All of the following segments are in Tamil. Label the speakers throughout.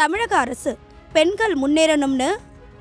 Speaker 1: தமிழக அரசு பெண்கள் முன்னேறணும்னு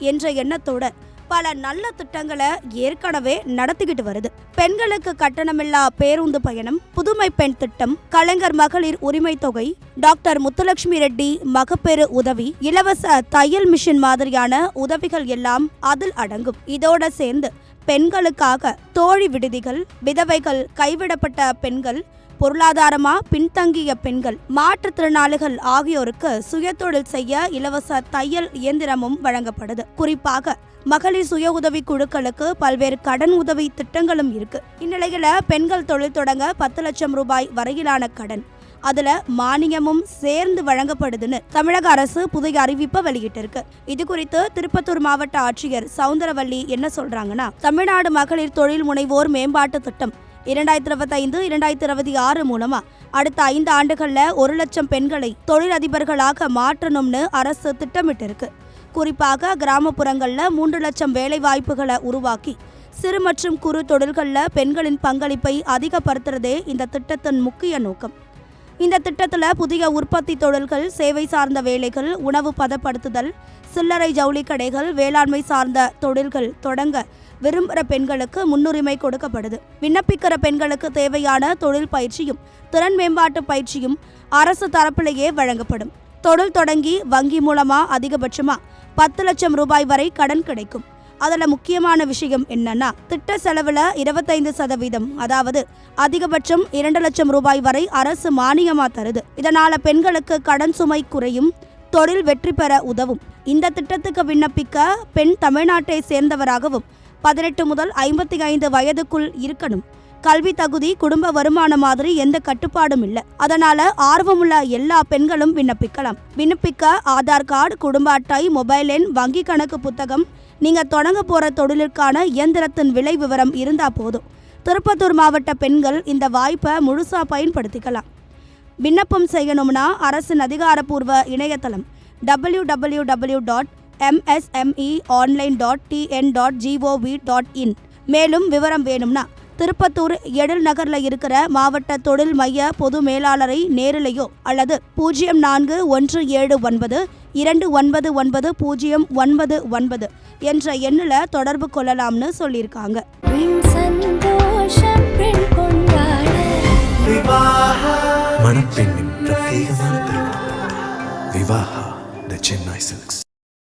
Speaker 1: என்ற எண்ணத்தோட பல நல்ல திட்டங்களை ஏற்கனவே நடத்திக்கிட்டு வருது. பெண்களுக்கு கட்டணமில்லா பேருந்து பயணம், புதுமை பெண் திட்டம், கலைஞர் மகளிர் உரிமை தொகை, டாக்டர் முத்துலட்சுமி ரெட்டி மகப்பேறு உதவி, இலவச தையல் மிஷின் மாதிரியான உதவிகள் எல்லாம் அதில் அடங்கும். இதோட சேர்ந்து பெண்களுக்காக தோழி விடுதிகள், விதவைகள், கைவிடப்பட்ட பெண்கள், பொருளாதாரமா பின்தங்கிய பெண்கள், மாற்றுத்திறனாளிகள் ஆகியோருக்கு சுயதொழில் செய்ய இலவச தையல் இயந்திரமும் வழங்கப்படுது. குறிப்பாக மகளிர் சுய உதவி குழுக்களுக்கு பல்வேறு கடன் உதவி திட்டங்களும் இருக்கு. இந்நிலையில பெண்கள் தொழில் தொடங்க 10 லட்சம் ரூபாய் வரையிலான கடன், அதுல மானியமும் சேர்ந்து வழங்கப்படுதுன்னு தமிழக அரசு புதிய அறிவிப்பை வெளியிட்டிருக்கு. இது குறித்து திருப்பத்தூர் மாவட்ட ஆட்சியர் சவுந்தரவல்லி என்ன சொல்றாங்கன்னா, தமிழ்நாடு மகளிர் தொழில் முனைவோர் மேம்பாட்டு திட்டம் 2025-2026 மூலமா அடுத்த 5 ஆண்டுகள்ல 1 லட்சம் பெண்களை தொழிலதிபர்களாக மாற்றணும்னு அரசு திட்டமிட்டிருக்கு. குறிப்பாக கிராமப்புறங்கள்ல 3 லட்சம் வேலை வாய்ப்புகளை உருவாக்கி சிறு மற்றும் குறு தொழில்கள்ல பெண்களின் பங்களிப்பை அதிகப்படுத்துறதே இந்த திட்டத்தின் முக்கிய நோக்கம். இந்த திட்டத்துல புதிய உற்பத்தி தொழில்கள், சேவை சார்ந்த வேலைகள், உணவு பதப்படுத்துதல், சில்லறை ஜவுளி கடைகள், வேளாண்மை சார்ந்த தொழில்கள் தொடங்க விரும்புகிற பெண்களுக்கு முன்னுரிமை கொடுக்கப்படுது. விண்ணப்பிக்கிற பெண்களுக்கு தேவையான தொழில் பயிற்சியும் திறன் மேம்பாட்டு பயிற்சியும் அரசு தரப்பிலேயே வழங்கப்படும். தொழில் தொடங்கி வங்கி மூலமா அதிகபட்சமா 10 லட்சம் ரூபாய் வரை கடன் கிடைக்கும். அதுல முக்கியமான விஷயம் என்னன்னா, திட்ட செலவுல 25%, அதாவது அதிகபட்சம் 2 லட்சம் ரூபாய் வரை அரசு மானியமா தருது. இதனால பெண்களுக்கு கடன் சுமை குறையும், தொழில் வெற்றி பெற உதவும். இந்த திட்டத்துக்கு விண்ணப்பிக்க பெண் தமிழ்நாட்டை சேர்ந்தவராகவும் 18 முதல் 55 வயதுக்குள் இருக்கணும். கல்வி தகுதி, குடும்ப வருமானம் மாதிரி எந்த கட்டுப்பாடும் இல்லை. அதனால ஆர்வமுள்ள எல்லா பெண்களும் விண்ணப்பிக்கலாம். விண்ணப்பிக்க ஆதார் கார்டு, குடும்ப அட்டை, மொபைல் எண், வங்கி கணக்கு புத்தகம், நீங்க தொடங்க போற தொழிலுக்கான இயந்திரத்தின் விலை விவரம் இருந்தா போதும். திருப்பத்தூர் மாவட்ட பெண்கள் இந்த வாய்ப்பை முழுசா பயன்படுத்திக்கலாம். விண்ணப்பம் செய்யணும்னா அரசின் அதிகாரப்பூர்வ இணையதளம் www.msmeonline.tn.gov.in. மேலும் விவரம் வேணும்னா திருப்பத்தூர் எழில் நகர்ல இருக்கிற மாவட்ட தொழில் மைய பொது மேலாளரை நேரிலேயோ அல்லது 0417299099 என்ற எண்ணில் தொடர்பு கொள்ளலாம்னு சொல்லியிருக்காங்க.
Speaker 2: மணப்பெண்ணின் பிரத்யேகமான திருமணம் விவாஹா தி சென்னை சில்க்ஸ்.